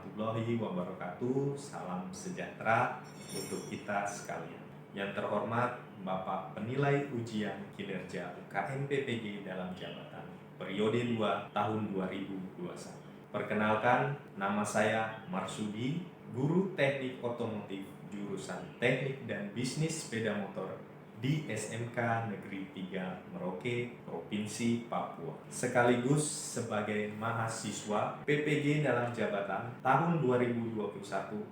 warahmatullahi wabarakatuh. Salam sejahtera untuk kita sekalian. Yang terhormat Bapak Penilai Ujian Kinerja UKM PPG dalam jabatan periode 2 tahun 2021. Perkenalkan, nama saya Marsudi, guru teknik otomotif jurusan Teknik dan Bisnis Sepeda Motor di SMK Negeri 3 Merauke, Provinsi Papua. Sekaligus sebagai mahasiswa PPG dalam jabatan tahun 2021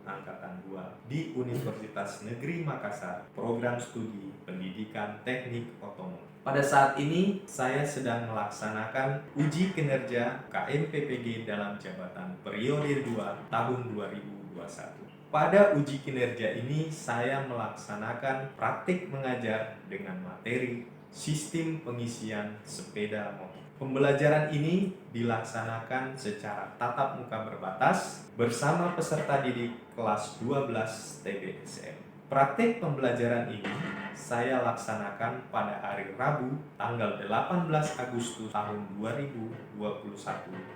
Angkatan 2 di Universitas Negeri Makassar, Program Studi Pendidikan Teknik Otomotif. Pada saat ini, saya sedang melaksanakan uji kinerja UKM PPG dalam jabatan periode 2 tahun 2021. Pada uji kinerja ini, saya melaksanakan praktik mengajar dengan materi sistem pengisian sepeda motor. Pembelajaran ini dilaksanakan secara tatap muka berbatas bersama peserta didik kelas 12 TBSM. Praktik pembelajaran ini saya laksanakan pada hari Rabu tanggal 18 Agustus tahun 2021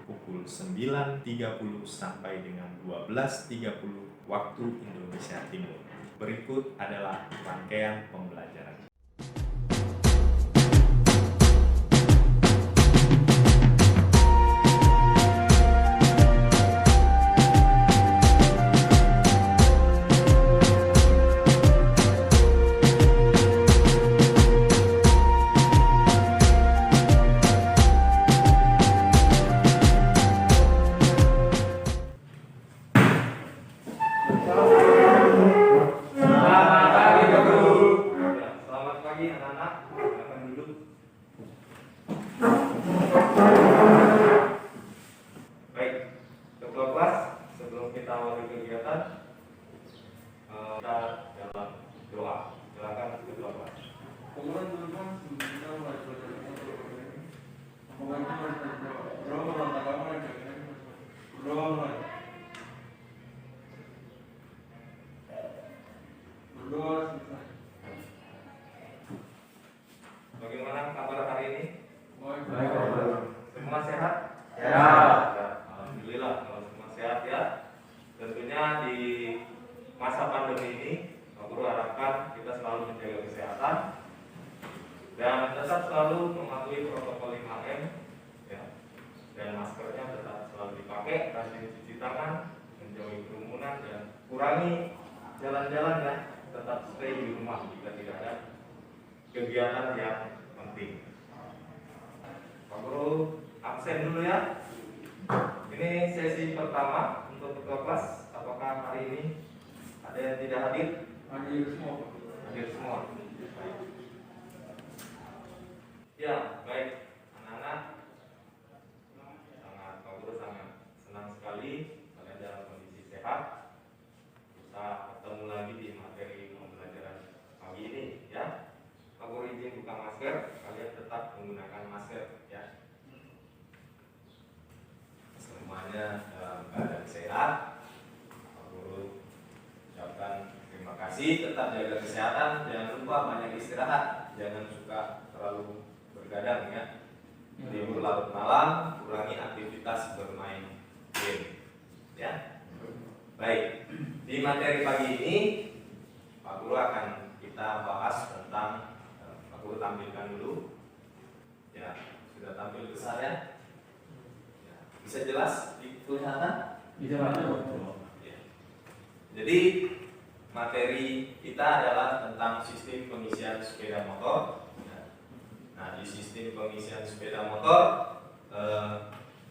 pukul 9.30 sampai dengan 12.30 waktu Indonesia Timur. Berikut adalah rangkaian pembelajaran. Bagaimana kabar hari ini? Baik. Semua sehat? Ya. Alhamdulillah kalau semua sehat ya. Tentunya di masa pandemi ini, Pak Guru harapkan kita selalu menjaga kesehatan dan tetap selalu mematuhi protokol 5M ya. Dan maskernya tetap selalu dipakai, rajin cuci tangan, menjauhi kerumunan dan kurangi jalan-jalan ya. Tetap stay di rumah jika tidak ada kegiatan yang penting. Pak Guru absen dulu ya. Ini sesi pertama untuk ketua kelas. Apakah hari ini ada yang tidak hadir? Hadir semua. Hadir semua. Ya, baik anak-anak. Pak Guru sangat senang sekali kalian dalam kondisi sehat. Bisa ketemu lagi di materi pembelajaran pagi ini ya. Pak Guru izin buka masker, kalian tetap menggunakan masker ya. Semuanya dalam keadaan sehat. Pak Guru ucapkan terima kasih, tetap jaga kesehatan, jangan lupa banyak istirahat, jangan suka terlalu bergadang ya. Libur larut malam, kurangi aktivitas bermain game ya. Baik, di materi pagi ini Pak Guru akan kita bahas tentang Pak Guru tampilkan dulu. Ya, sudah tampil besar ya. Bisa jelas kelihatan? Bisa ya. Jadi materi kita adalah tentang sistem pengisian sepeda motor. Nah, di sistem pengisian sepeda motor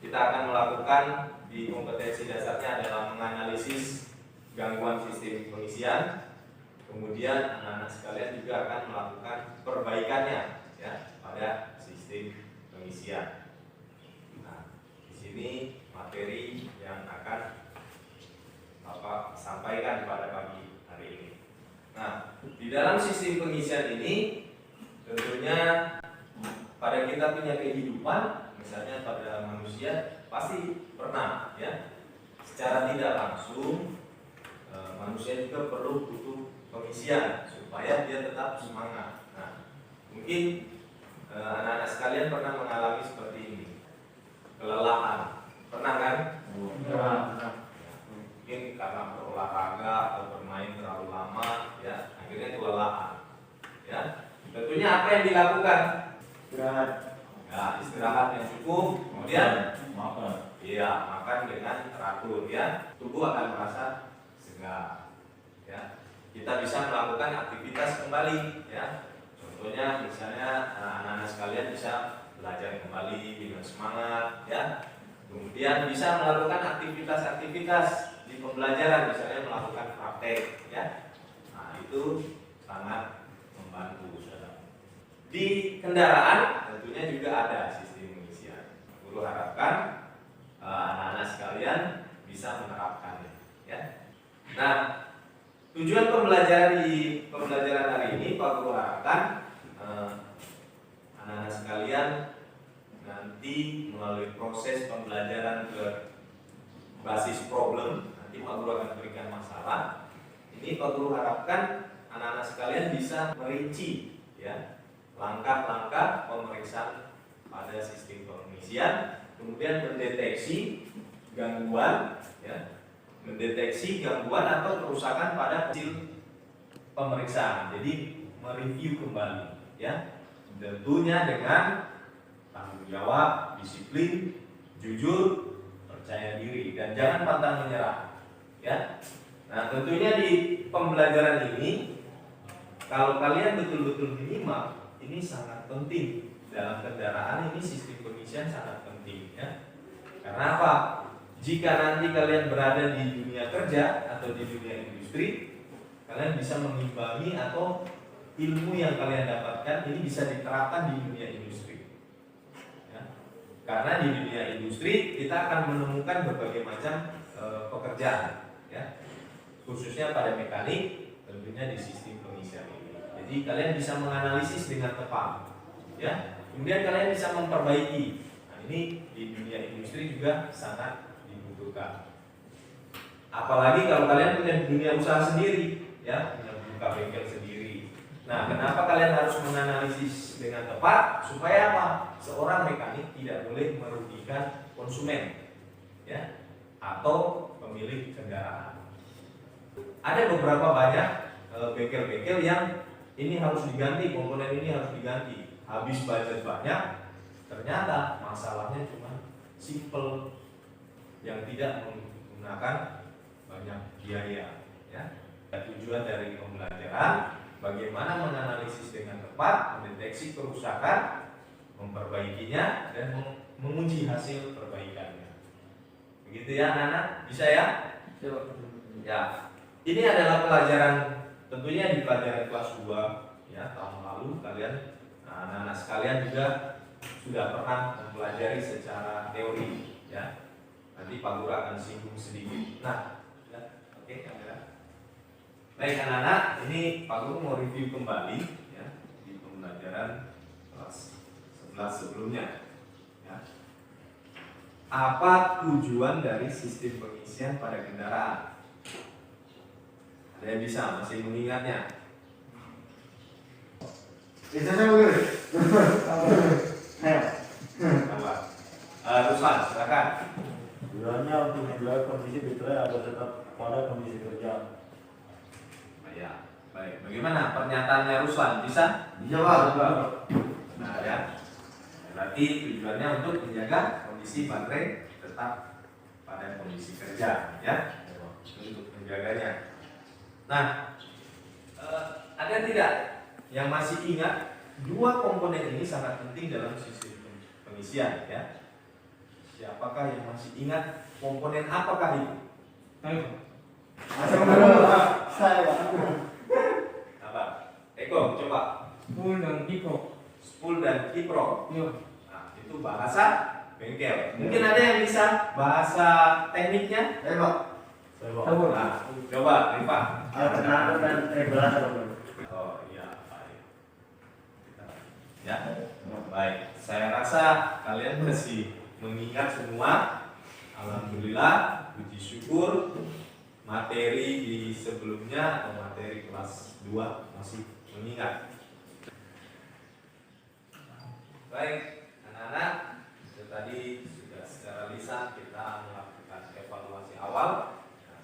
kita akan melakukan di kompetensi dasarnya adalah menganalisis gangguan sistem pengisian. Kemudian anak-anak sekalian juga akan melakukan perbaikannya ya pada sistem pengisian. Nah, di sini materi yang akan Bapak sampaikan pada pagi hari ini. Nah, di dalam sistem pengisian ini tentunya pada kita punya kehidupan, misalnya pada manusia pasti pernah ya secara tidak langsung manusia juga perlu butuh pengisian supaya dia tetap semangat. Nah, mungkin anak-anak sekalian pernah mengalami seperti ini, kelelahan, pernah kan? mungkin karena berolahraga atau bermain terlalu lama, ya, akhirnya kelelahan. Ya, tentunya apa yang dilakukan? Istirahat. Ya, istirahat yang cukup, kemudian Makan. iya, makan dengan teratur, ya. Tubuh akan merasa segar. Ya, kita bisa melakukan aktivitas kembali, ya. Contohnya misalnya anak-anak sekalian bisa belajar kembali dengan semangat, ya. Kemudian bisa melakukan aktivitas-aktivitas di pembelajaran, misalnya melakukan praktek, ya. Nah, itu sangat membantu. Di kendaraan tentunya juga ada sistem pengisian. Guru harapkan anak-anak sekalian bisa menerapkannya, ya. Nah, tujuan pembelajaran hari ini Pak Guru harapkan anak-anak sekalian nanti melalui proses pembelajaran berbasis problem, nanti Pak Guru akan berikan masalah. Ini Pak Guru harapkan anak-anak sekalian bisa merinci, ya, langkah-langkah pemeriksaan pada sistem pengisian, kemudian mendeteksi gangguan, ya, mendeteksi gangguan atau kerusakan pada hasil pemeriksaan. Jadi mereview kembali, ya, tentunya dengan tanggung jawab, disiplin, jujur, percaya diri, dan jangan pantang menyerah, ya. Nah, tentunya di pembelajaran ini, kalau kalian betul-betul menyimak, ini sangat penting dalam kendaraan. Ini sistem pengisian sangat penting, ya. Karena apa? Jika nanti kalian berada di dunia kerja atau di dunia industri, kalian bisa mengimbangi atau ilmu yang kalian dapatkan ini bisa diterapkan di dunia industri, ya. Karena di dunia industri kita akan menemukan berbagai macam pekerjaan, ya, khususnya pada mekanik, tentunya di sistem pengisian ini. Jadi kalian bisa menganalisis dengan tepat, ya. Kemudian kalian bisa memperbaiki. Nah, ini di dunia industri juga sangat dibutuhkan. Apalagi kalau kalian punya dunia usaha sendiri, ya, punya buka bengkel sendiri. Nah, kenapa kalian harus menganalisis dengan tepat? Supaya apa? Seorang mekanik tidak boleh merugikan konsumen, ya, atau pemilik kendaraan. Ada beberapa banyak bengkel-bengkel yang ini harus diganti, komponen ini harus diganti. Habis budget banyak, ternyata masalahnya cuma simple, yang tidak menggunakan banyak biaya, ya. Tujuan dari pembelajaran bagaimana menganalisis dengan tepat, mendeteksi kerusakan, memperbaikinya, dan menguji hasil perbaikannya. Begitu ya anak-anak? Bisa ya? Ya. Ini adalah pelajaran, tentunya di pelajaran kelas 2, ya, tahun lalu kalian, anak-anak sekalian juga sudah pernah mempelajari secara teori, ya. Nanti Pak Guru akan singgung sedikit. Nah, oke, kamera. Baik anak-anak, ini Pak Guru mau review kembali, ya, di pembelajaran kelas 11 sebelumnya, ya. Apa tujuan dari sistem pengisian pada kendaraan? Ada yang bisa masih mengingatnya? Bisa saya Guru? Ruslan, silakan. Tujuannya untuk menjaga kondisi baterai agar tetap pada kondisi kerja. Ya, baik. Bagaimana pernyataannya Ruslan? Bisa? Bisa Pak. Nah, ya. Berarti tujuannya untuk menjaga kondisi baterai tetap pada kondisi kerja, ya. Untuk menjaganya. Nah, ada tidak yang masih ingat dua komponen ini sangat penting dalam sistem pengisian, ya? Siapakah yang masih ingat komponen apakah itu? Ayo. Saya Apa? Eko, coba. spool dan kipro. Spool dan kipro. Iya. Nah, itu bahasa bengkel. Mungkin ada yang bisa bahasa tekniknya? Saya Pak. Nah, coba, Rifa. Alternator dan regulator. Oh iya, baik. Ya, baik. Saya rasa kalian masih mengingat semua. Alhamdulillah, puji syukur materi di sebelumnya atau materi kelas 2 masih mengingat. Baik, anak-anak, tadi sudah secara lisan kita melakukan evaluasi awal. Nah,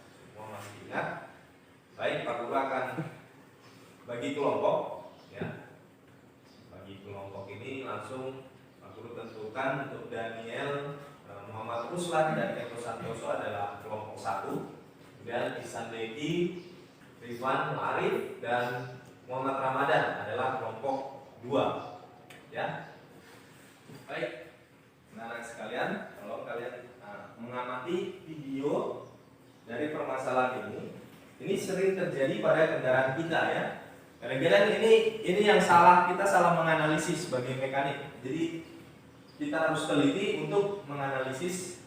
langsung Pak Guru tentukan untuk Daniel Muhammad Ruslan dan Eko Santoso adalah kelompok 1. Kemudian Ihsan Deki, Ridwan Arif dan Muhammad Ramadan adalah kelompok 2. Ya. Baik. Anak-anak sekalian, kalau kalian mengamati video dari permasalahan ini sering terjadi pada kendaraan kita ya. Kadang-kadang ini yang salah, kita salah menganalisis sebagai mekanik. Jadi kita harus teliti untuk menganalisis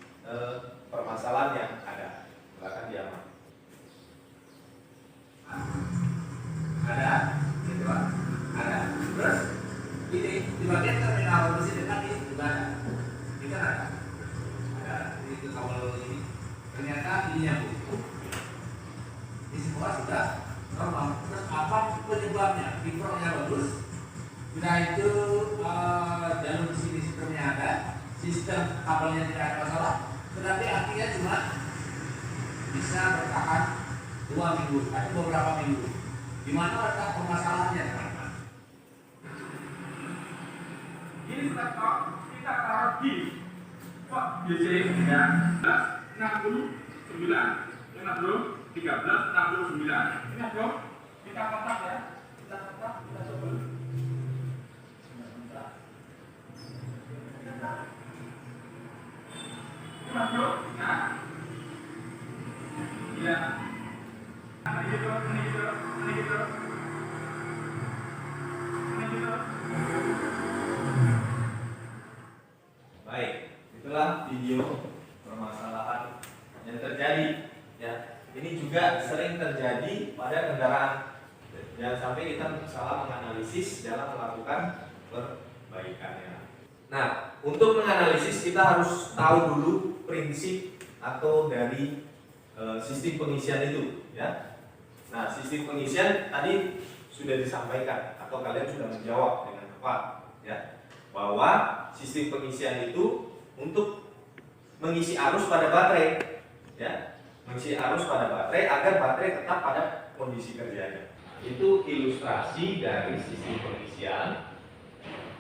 permasalahan yang ada. Silakan diamati. Ada, gitu Pak. Ada. Terus ini di bagian terminal mesin dekat ini juga ada. Ini kan ada. Ada. Ini ke kawal ini. Ternyata ini yang butuh. Di semua sudah normal. Terus apa penyebabnya? Kiproknya bagus. Sudah itu jalur di sini sistemnya ada, sistem kabelnya tidak ada masalah. Tetapi artinya cuma bisa bertahan 2 minggu atau beberapa minggu. Di mana letak permasalahannya, teman-teman? Ini kita taruh di Pak BC ya 69, ingat bro 13 69. Ingat bro, kita kotak ya, kita kotak, kita coba. Ingat bro, nah, ya. Ini gitu. Baik, itulah video permasalahan yang terjadi ya. Ini juga sering terjadi pada kendaraan. Jangan sampai kita salah menganalisis dalam melakukan perbaikannya. Nah, untuk menganalisis kita harus tahu dulu prinsip atau dari sistem pengisian itu ya. Nah, sistem pengisian tadi sudah disampaikan atau kalian sudah menjawab dengan tepat ya, bahwa sistem pengisian itu untuk mengisi arus pada baterai ya, mengisi arus pada baterai agar baterai tetap pada kondisi kerjanya. Itu ilustrasi dari sistem pengisian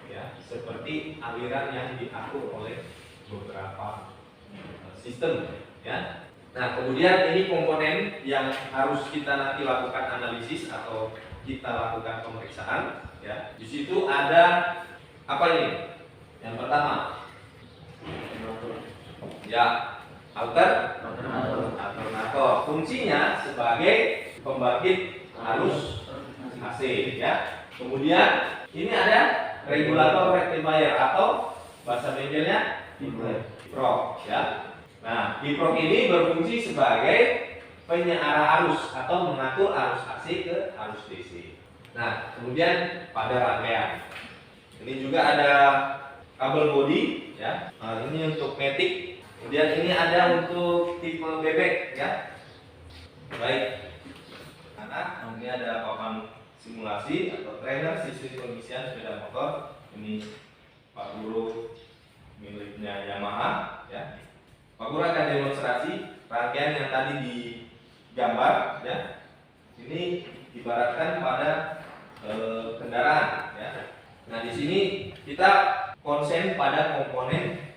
ya, seperti aliran yang diatur oleh beberapa sistem ya. Nah, kemudian ini komponen yang harus kita nanti lakukan analisis atau kita lakukan pemeriksaan ya. Di situ ada apa ini? Yang pertama ya, alternator. Fungsinya sebagai pembangkit arus AC ya. Kemudian ini ada regulator rectifier atau bahasa bengkelnya kiprok ya. Nah, kiprok ini berfungsi sebagai penyearah arus atau mengatur arus AC ke arus DC. Nah, kemudian pada rangkaian ini juga ada kabel bodi ya. Nah, ini untuk matic. Kemudian ini ada untuk tipe bebek ya. Baik. Nah, ini ada papan simulasi atau trainer sistem pengisian sepeda motor. Ini Pak Guru miliknya Yamaha ya. Pak Guru akan demonstrasi rangkaian yang tadi digambar ya. Ini ibaratkan pada kendaraan ya. Nah, di sini kita konsen pada komponen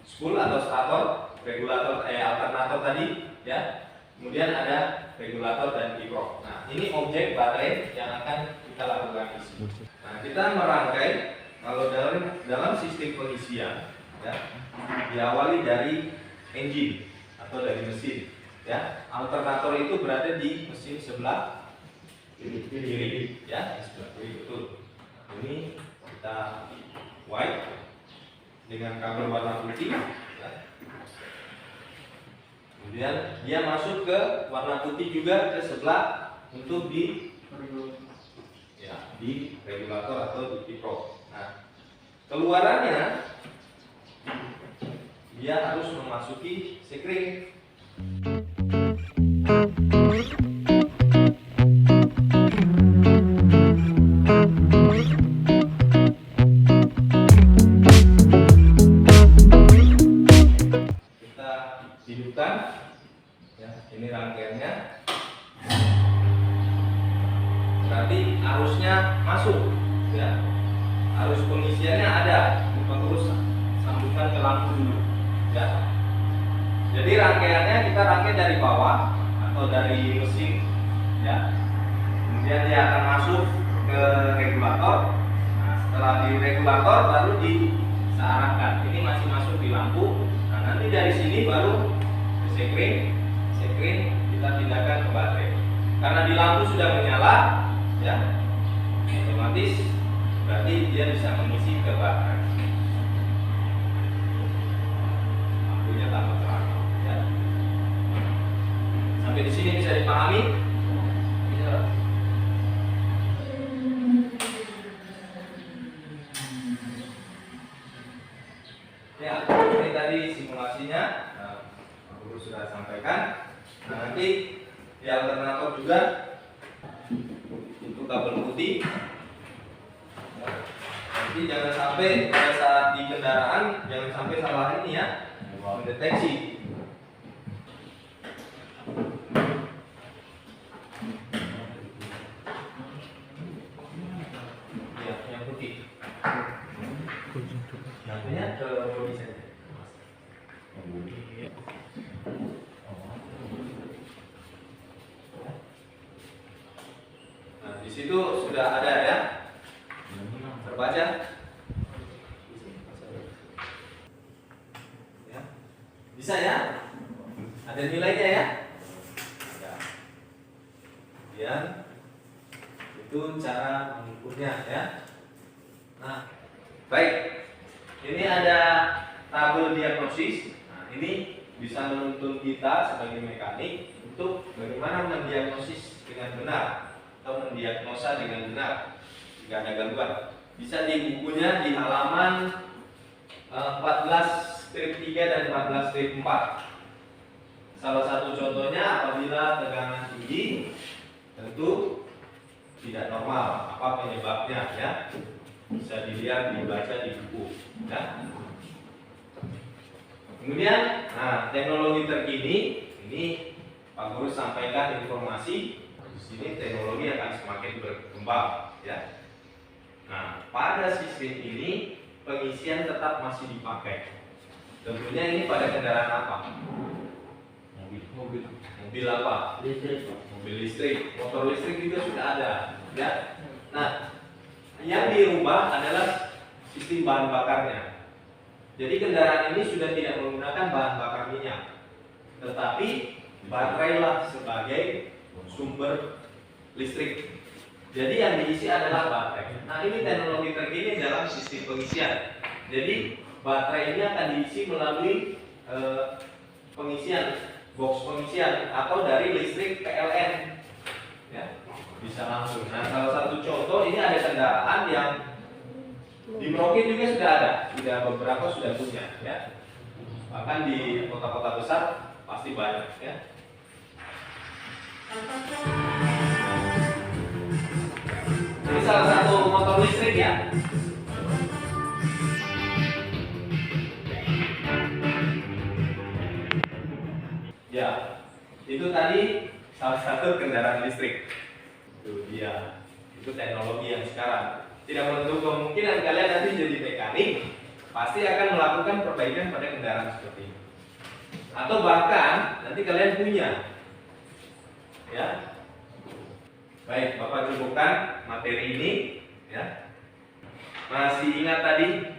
spool atau stator, regulator alternator tadi ya. Kemudian ada regulator dan kiprok. Nah, ini objek baterai yang akan kita lakukan isi. Nah, kita merangkai kalau dalam sistem pengisian ya, diawali dari engine atau dari mesin ya. Alternator itu berada di mesin sebelah kiri ya, di sebelah kiri betul. Ini kita white dengan kabel warna putih ya. Kemudian dia masuk ke warna putih juga ke sebelah untuk di regulator atau di kiprok. Nah, keluarannya dia harus memasuki sekring. Kita hidupkan ya, ini rangkaiannya. Berarti arusnya masuk ya. arus pengisiannya ada, Pak Guru sambungkan ke lampu dulu, ya. Jadi rangkaiannya kita rangkai dari bawah atau dari mesin, ya. Kemudian dia akan masuk ke regulator. Nah, setelah di regulator baru disearahkan. Ini masih masuk di lampu. Nah, nanti dari sini baru ke sekring kita pindahkan ke baterai. Karena di lampu sudah menyala, ya, otomatis berarti dia bisa mengisi ke baterai. Lampunya tambah terang, ya. Sampai di sini bisa dipahami? Bisa. Ya, ini tadi simulasinya. Nah, Pak Guru sudah sampaikan. Nah, nanti di alternator juga untuk kabel putih. Nanti jangan sampai pada saat di kendaraan jangan sampai salah ini ya, mendeteksi. Ya, yang putih. Nantinya ke bodi saja. Nah, di situ sudah ada ya, terbaca. Ya. Bisa ya? Ada nilainya ya? Ada. Kemudian itu cara mengukurnya ya. Nah, baik. Ini ada tabel diagnosis. Nah, ini bisa menuntun kita sebagai mekanik untuk bagaimana mendiagnosis dengan benar atau mendiagnosa dengan benar jika ada gangguan. Bisa di bukunya di halaman 14-3 dan 14-4. Salah satu contohnya apabila tegangan tinggi tentu tidak normal. Apa penyebabnya ya? Bisa dilihat dibaca di buku ya. Kemudian nah, teknologi terkini ini Pak Guru sampaikan informasi di sini teknologi akan semakin berkembang ya. Nah, pada sistem ini pengisian tetap masih dipakai. Tentunya ini pada kendaraan apa? Mobil apa? Listrik. Mobil listrik, motor listrik juga sudah ada ya. Nah, yang dirubah adalah sistem bahan bakarnya. Jadi kendaraan ini sudah tidak menggunakan bahan bakar minyak, tetapi baterailah sebagai sumber listrik. Jadi yang diisi adalah baterai. Nah, ini teknologi terkini dalam sistem pengisian. Jadi baterai ini akan diisi melalui pengisian, box pengisian atau dari listrik PLN. Ya, bisa langsung. Nah, salah satu contoh ini ada kendaraan yang di Merauke juga sudah ada, sudah beberapa sudah punya, ya. Bahkan di kota-kota besar pasti banyak, ya. Ini salah satu motor listrik ya. Ya, itu tadi salah satu kendaraan listrik. Itu dia. Itu teknologi yang sekarang. Tidak menutup kemungkinan kalian nanti jadi mekanik pasti akan melakukan perbaikan pada kendaraan seperti ini. Atau bahkan nanti kalian punya. Ya. Baik, Bapak cukupkan materi ini ya. Masih ingat tadi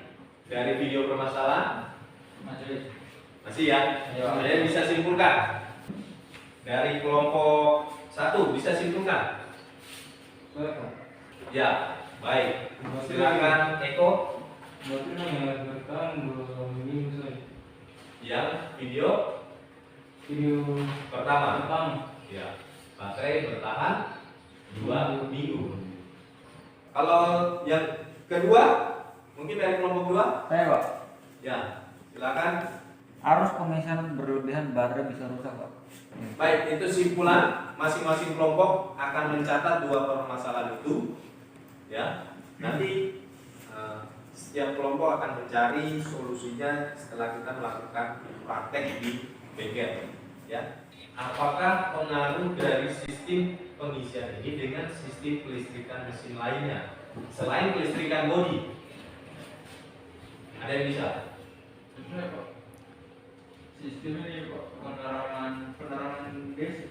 dari video permasalahan? Masih ya? Kalian bisa simpulkan. Dari kelompok 1 bisa simpulkan? Ya, baik. Silakan Eko. Yang video pertama. Ya, baterai bertahan 2 minggu. Kalau yang kedua, mungkin dari kelompok 2? Saya Pak, Ya, silakan. arus pengisian berlebihan baterai bisa rusak Pak. Baik, itu simpulan. Masing-masing kelompok akan mencatat 2 permasalahan itu. Ya, nanti setiap kelompok akan mencari solusinya setelah kita melakukan praktek di bengkel. Ya, apakah pengaruh dari sistem pengisian ini dengan sistem kelistrikan mesin lainnya selain kelistrikan bodi? Ada yang bisa? Sebenarnya Pak, sistem ini Pak, penerangan pengapian DC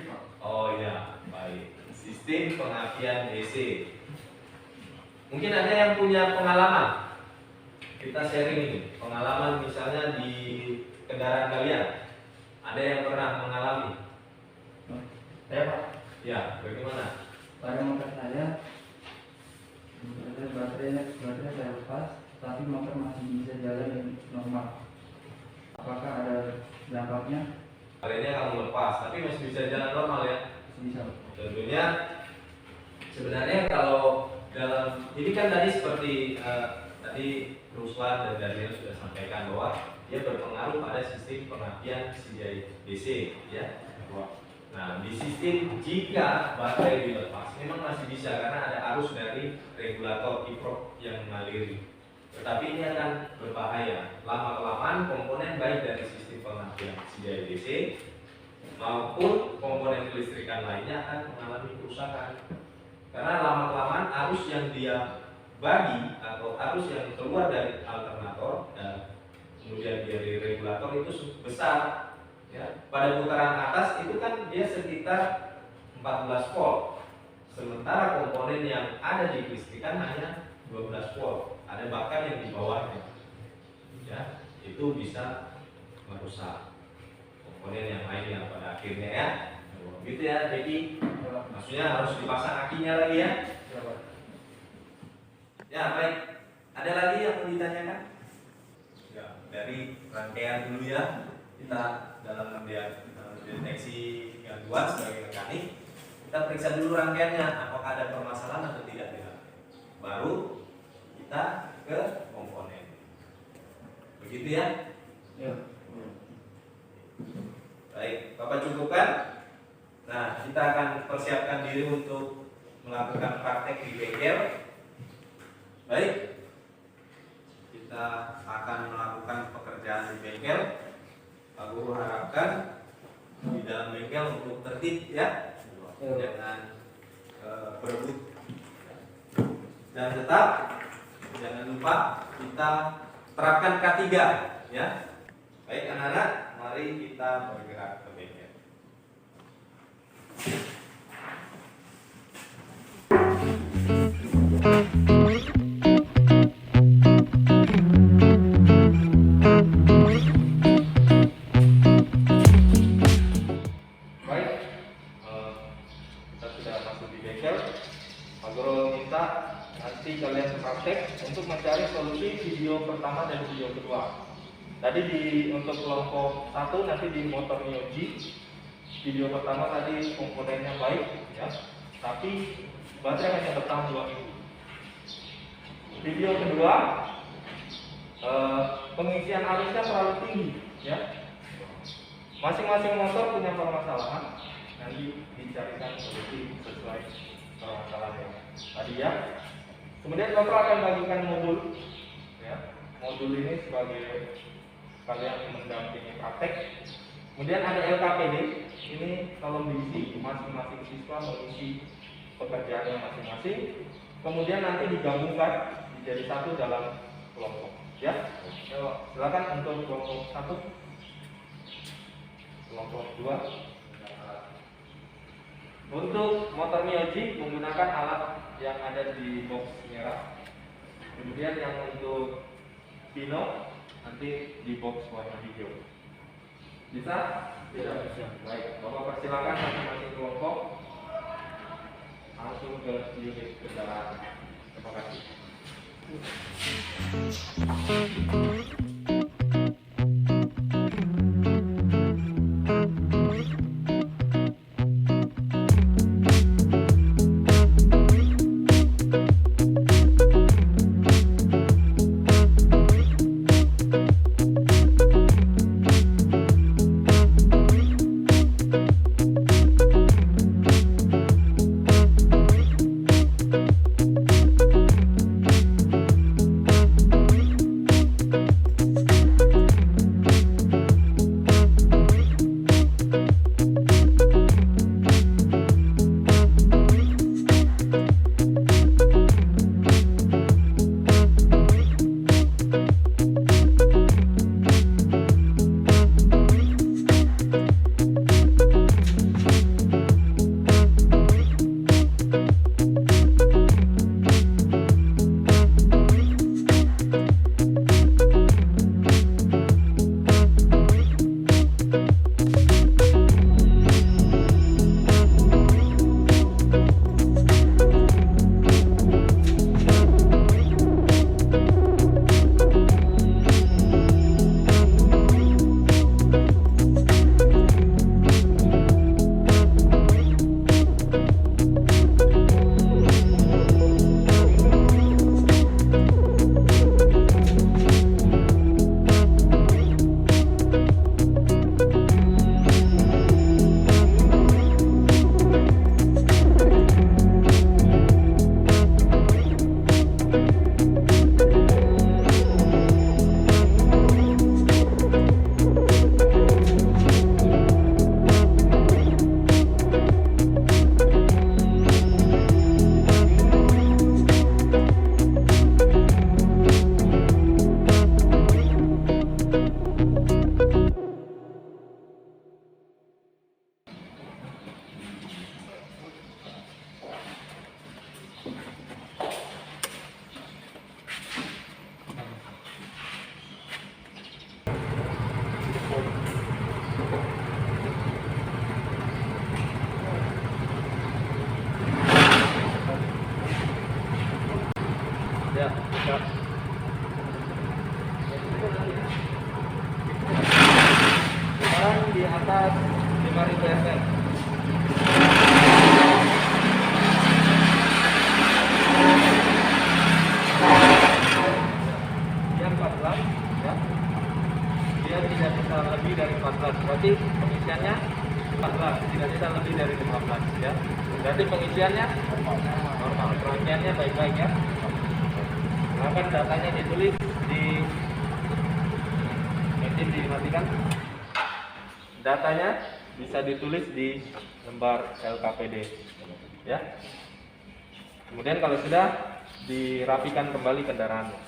Pak. Oh iya, baik. Sistem pengapian DC. Mungkin ada yang punya pengalaman. Kita sharing ini, pengalaman misalnya di kendaraan kalian. Ada yang pernah mengalami? Saya Pak, Ya, bagaimana? pada motor saya baterainya saya lepas, tapi motor masih bisa jalan dengan normal. Apakah ada dampaknya? Akhirnya kamu lepas, tapi masih bisa jalan normal ya? Bisa. Tentunya sebenarnya kalau dalam ini kan tadi seperti tadi Ruslan dan Daniel sudah sampaikan bahwa dia berpengaruh pada sistem pengapian DC ya. Nah di sistem jika baterai dilepas memang masih bisa karena ada arus dari regulator kiprok yang mengaliri. Tetapi ini akan berbahaya. Lama-kelamaan komponen baik dari sistem pengapian DC maupun komponen kelistrikan lainnya akan mengalami kerusakan. Karena lama-kelamaan arus yang dia bagi atau arus yang keluar dari alternator dan kemudian dari regulator itu besar. Ya, pada putaran atas itu kan dia sekitar 14 volt. Sementara komponen yang ada di kelistrikan hanya 12 volt. Ada bahkan yang di bawahnya. Ya, itu bisa merusak komponen yang lainnya pada akhirnya ya. Gitu ya, jadi maksudnya harus dipasang akinya lagi ya. Ya baik, ada lagi yang mau ditanyakan? Ya, dari rangkaian dulu ya. Kita dalam deteksi gangguan sebagai mekanik, kita periksa dulu rangkaiannya, apakah ada permasalahan atau tidak ya. Baru kita ke komponen. Begitu ya? Ya. Baik, Bapak cukupkan. Nah, kita akan persiapkan diri untuk melakukan praktek di bengkel. Baik, kita akan melakukan pekerjaan di bengkel. Pak Guru harapkan di dalam bengkel untuk tertib ya, jangan berebut dan tetap jangan lupa kita terapkan K3 ya. Baik anak-anak, mari kita bergerak ke bengkel. Nanti kalian praktek untuk mencari solusi video pertama dan video kedua. Tadi untuk kelompok 1 nanti di motor Mio G, video pertama tadi komponennya baik ya, tapi baterai hanya bertahan 2 minggu. Video kedua pengisian arusnya terlalu tinggi ya. Masing-masing motor punya permasalahan, nanti dicarikan solusi sesuai permasalahannya tadi ya. Kemudian Bapak akan bagikan modul ya. Modul ini sebagai kalian mendampingi praktek. Kemudian ada LKPD, ini tolong diisi, masing-masing siswa mengisi pekerjaannya masing-masing. Kemudian nanti digabungkan menjadi satu dalam kelompok ya. Silakan untuk kelompok 1, kelompok 2. Untuk motor Mio G menggunakan alat yang ada di box merah. Kemudian yang untuk Pino nanti di box warna hijau. Bisa? Tidak bisa. Baik, Bapak persilakan masing-masing kelompok langsung ke unit kendaraan. Terima kasih. Ya, buka. Sekarang di atas 5000 mm. Dia 14, ya. Dia tidak bisa lebih dari 14. Berarti pengisiannya 14, tidak bisa lebih dari 15, ya. Berarti pengisiannya normal. Perhatiannya baik-baik, ya. Akan datanya ditulis di mesin dimatikan. Datanya bisa ditulis di lembar LKPD, ya. Kemudian kalau sudah, dirapikan kembali kendaraannya.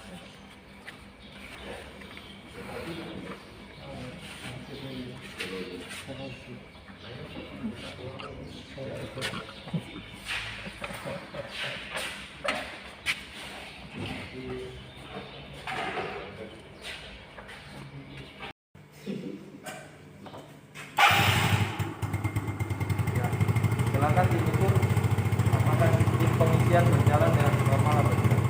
Silakan diukur apakah sistem pengisian berjalan dengan normal atau tidak.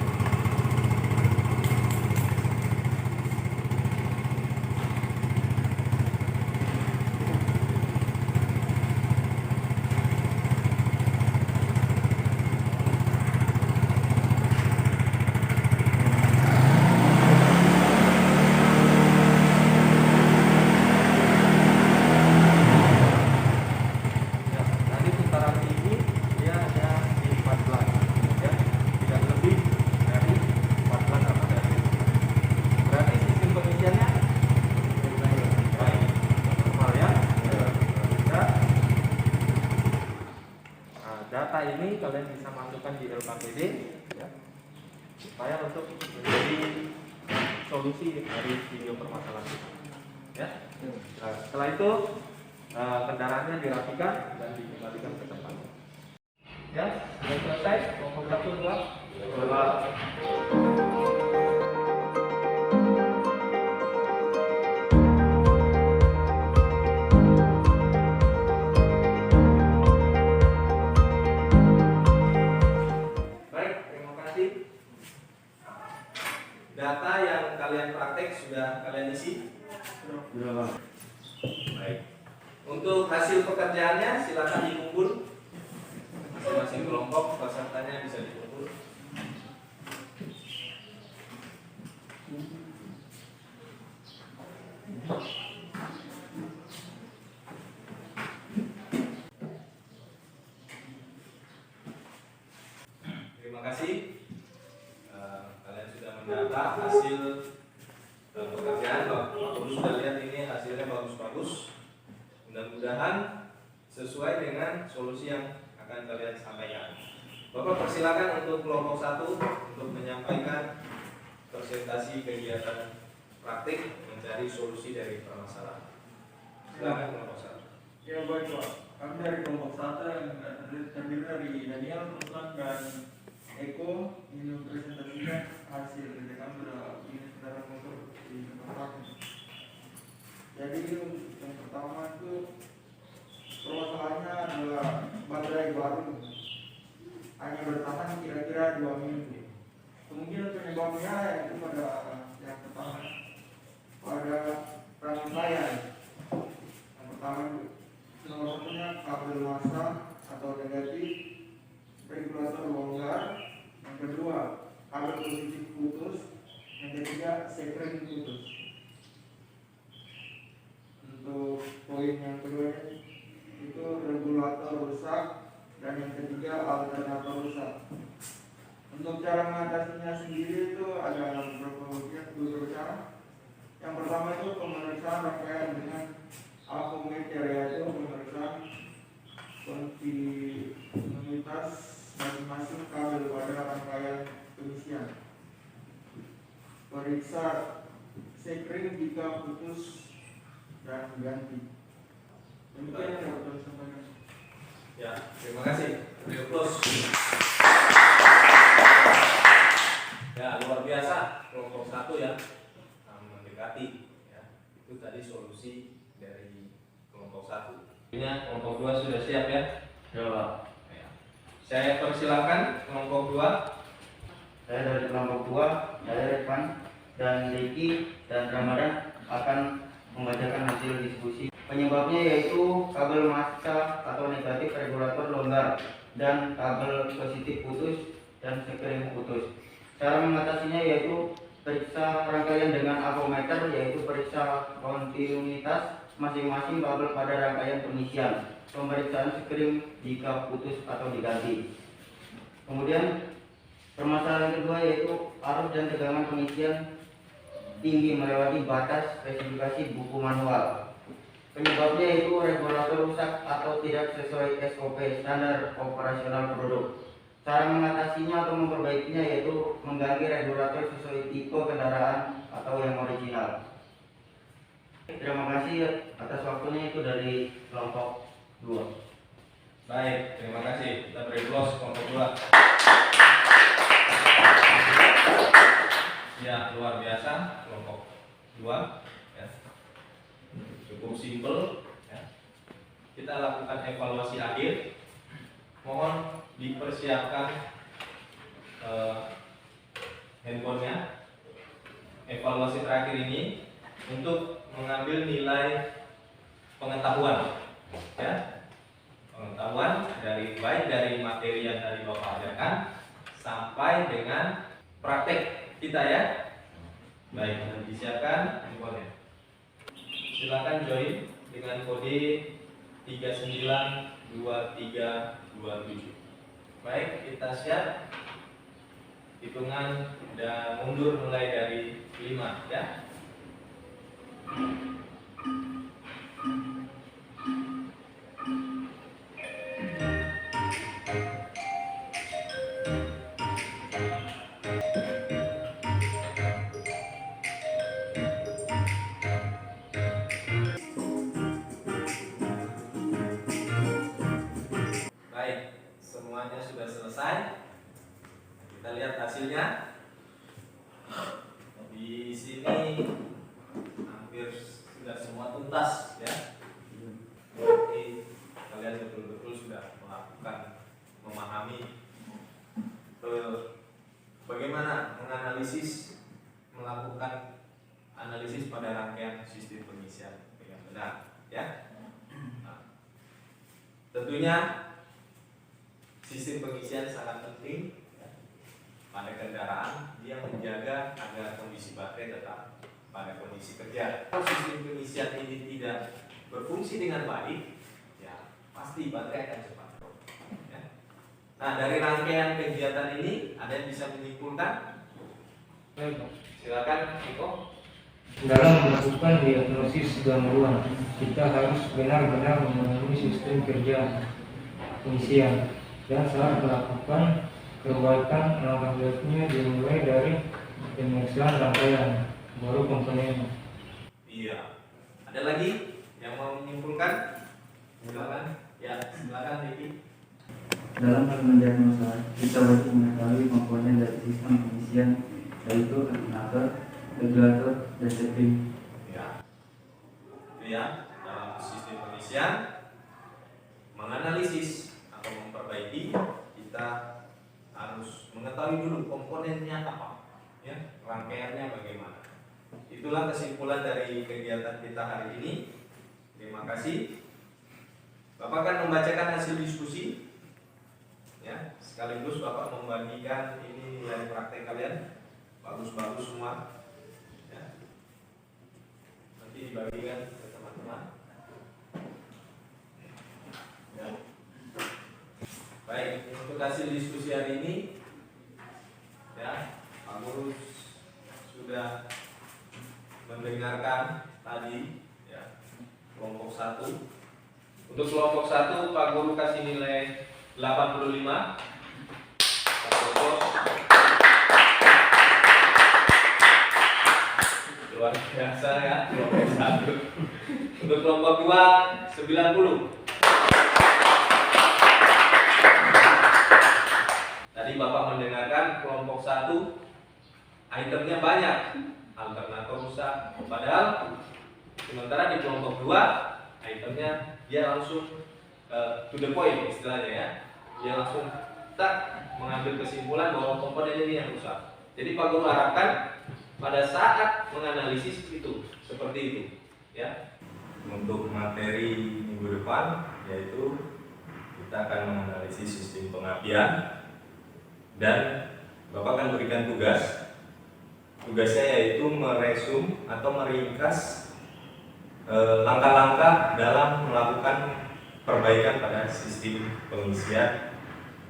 Ya, tadi putaran ini dia hanya di 14, ya, tidak lebih dari 14 atau dari itu. Berarti sistem pengisiannya baik, normal, ya. Ya. Nah, data ini kalian bisa masukkan di LKPD, ya, supaya untuk menjadi solusi dari video permasalahan kita, ya. Nah, setelah itu kendaraannya dirapikan dan dikembalikan ke tempatnya. Ya, sudah selesai. Kelompok 1, 2. Baik, terima kasih. Data yang kalian praktek sudah kalian isi? Baik. Untuk hasil pekerjaannya silakan dikumpul. Masing-masing kelompok pesertanya bisa dikumpul. Terima kasih. Kalian sudah mendata hasil pekerjaan. Bapak Guru sudah lihat ini hasilnya bagus-bagus. Mudah-mudahan sesuai dengan solusi yang akan kalian sampaikan. Bapak persilakan untuk kelompok 1 untuk menyampaikan presentasi kegiatan praktik mencari solusi dari permasalahan. Silakan kelompok 1. Ya baik Pak, kami dari kelompok 1 yang terdiri dari Daniel, Ruslan, dan Eko ingin mempresentasikan hasil kerja kami pada unit kendaraan motor di tempat praktik. Jadi yang pertama itu permasalahannya adalah baterai baru hanya bertahan kira-kira 2 minggu. Kemungkinan penyebabnya yaitu pada yang pertama pada rangkaian. Yang pertama nomor satunya kabel massa atau negatif, regulator longgar. Yang kedua kabel positif putus. Yang ketiga sekring putus. Untuk poin yang kedua itu regulator rusak dan yang ketiga alternator rusak. Untuk cara mengatasinya sendiri itu ada beberapa cara. Yang pertama itu pemeriksaan rangkaian dengan alkometer, yaitu pemeriksaan kontinuitas masing-masing kabel pada rangkaian pengisian. Periksa sekring jika putus dan ganti. Demikian yang dapat saya sampaikan. Ya, terima kasih. Rio Plus. Ya, luar biasa kelompok 1 ya, mendekati. Ya, itu tadi solusi dari kelompok 1. Ini kelompok 2 sudah siap ya? Ya, Pak. Ya. Saya persilakan kelompok 2 Saya dari kelompok 2, saya Revan dan Deki dan Ramadan akan membacakan hasil diskusi. Penyebabnya yaitu kabel massa atau negatif regulator longgar dan kabel positif putus dan sekring putus. Cara mengatasinya yaitu periksa rangkaian dengan avometer, yaitu periksa kontinuitas masing-masing kabel pada rangkaian pengisian. Pemeriksaan sekring jika putus atau diganti. Kemudian permasalahan kedua yaitu arus dan tegangan pengisian tinggi melewati batas spesifikasi buku manual. Penyebabnya yaitu regulator rusak atau tidak sesuai SOP standar operasional produk. Cara mengatasinya atau memperbaikinya yaitu mengganti regulator sesuai tipe kendaraan atau yang original. Terima kasih atas waktunya, itu dari kelompok 2. Baik, terima kasih. Kita beri close kelompok 2. Ya, luar biasa kelompok 2 ya. Cukup simpel ya. Kita lakukan evaluasi akhir. Mohon dipersiapkan handphonenya. Evaluasi terakhir ini untuk mengambil nilai pengetahuan ya. Pengetahuan baik dari materi yang tadi Bapak ajarkan sampai dengan praktek kita ya. Baik, disiapkan handphonenya. Silakan join dengan kode 392327. Baik, kita siap. Hitungan dan mundur mulai dari 5 ya. Baik, semuanya sudah selesai. Kita lihat hasilnya. Di sini hampir sudah semua tuntas ya. Jadi kalian betul-betul sudah memahami bagaimana melakukan analisis pada rangkaian sistem pengisian dengan benar ya. Nah, tentunya sistem pengisian sangat penting ya, pada kendaraan. Dia menjaga agar kondisi baterai tetap pada kondisi kerja. Kalau sistem pengisian ini tidak berfungsi dengan baik, ya pasti baterai akan cepat drop. Ya. Nah, dari rangkaian kegiatan ini ada yang bisa menyimpulkan? Silakan, Niko. Dalam melakukan diagnosis gangguan, kita harus benar-benar memahami sistem kerja pengisian, dan saat melakukan perbaikan langkah baiknya dimulai dari pemeriksaan rangkaian, baru komponen. Iya. Ada lagi yang mau menyimpulkan? Silakan. Ya, silakan Diki. Dalam hal mendiagnosa, kita wajib mengetahui komponen dari sistem pengisian, yaitu alternator, regulator, dan sekring. Ya. Itu ya, dalam sistem pengisian menganalisis atau memperbaiki, kita harus mengetahui dulu komponennya apa, ya, rangkaiannya bagaimana. Itulah kesimpulan dari kegiatan kita hari ini. Terima kasih. Bapak akan membacakan hasil diskusi, ya, sekaligus Bapak membagikan ini nilai praktek kalian, bagus-bagus semua, ya. Nanti dibagikan ke teman-teman. Ya. Baik, untuk hasil diskusi hari ini, ya, Pak Guru sudah mendengarkan tadi, ya, kelompok 1. Untuk kelompok 1, Pak Guru kasih nilai 85. Luar biasa ya, kelompok 1. Untuk kelompok 2, 90. Tadi Bapak mendengarkan kelompok 1 itemnya banyak, alternator rusak. Padahal sementara di kelompok 2 itemnya dia langsung to the point istilahnya ya. Dia langsung tak mengambil kesimpulan bahwa komponen ini yang rusak. Jadi Pak Guru harapkan pada saat menganalisis itu seperti itu, ya. Untuk materi minggu depan yaitu kita akan menganalisis sistem pengapian dan Bapak akan berikan tugas. Tugasnya yaitu meresum atau meringkas langkah-langkah dalam melakukan perbaikan pada sistem pengisian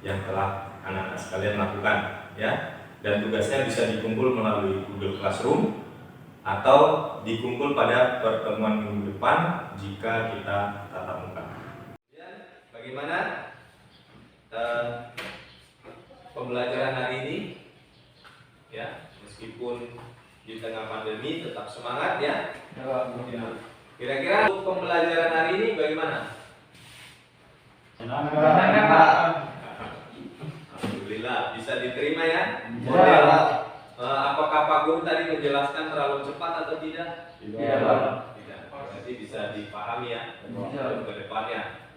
yang telah anak-anak sekalian lakukan, ya. Dan tugasnya bisa dikumpul melalui Google Classroom atau dikumpul pada pertemuan minggu depan jika kita tatap muka. Bagaimana pembelajaran hari ini? Ya, meskipun di tengah pandemi tetap semangat, ya. Kira-kira untuk pembelajaran hari ini bagaimana? Alhamdulillah, bisa diterima ya? Model apakah Pak Guru tadi menjelaskan terlalu cepat atau tidak? Tidak. Berarti bisa dipahami ya ke depannya.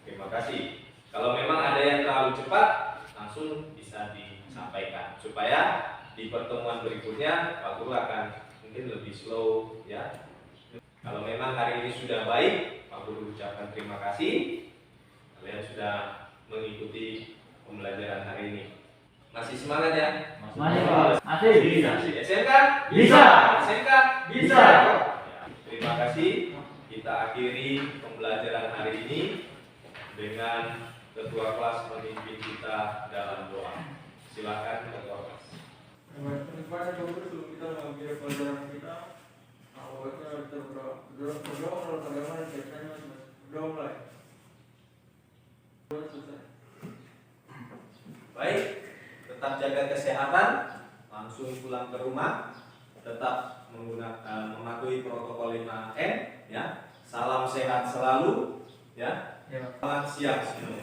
Terima kasih. Kalau memang ada yang terlalu cepat, langsung bisa disampaikan supaya di pertemuan berikutnya Pak Guru akan mungkin lebih slow, ya. Kalau memang hari ini sudah baik, Pak Guru ucapkan terima kasih. Kalian sudah mengikuti pembelajaran hari ini. Masih semangat ya? Masih. SMK? Bisa. SMK? Bisa. Ya, terima kasih. Kita akhiri pembelajaran hari ini dengan ketua kelas memimpin kita dalam doa. Silakan ketua kelas. Kedepannya Pak Guru sebelum kita mengambil pelajaran kita, awalnya kita berdoa menurut agama dan biasanya berdoa mulai. Selesai. Baik, tetap jaga kesehatan, langsung pulang ke rumah, tetap menggunakan mematuhi protokol 5M, ya. Salam sehat selalu, ya. Selamat siang semuanya.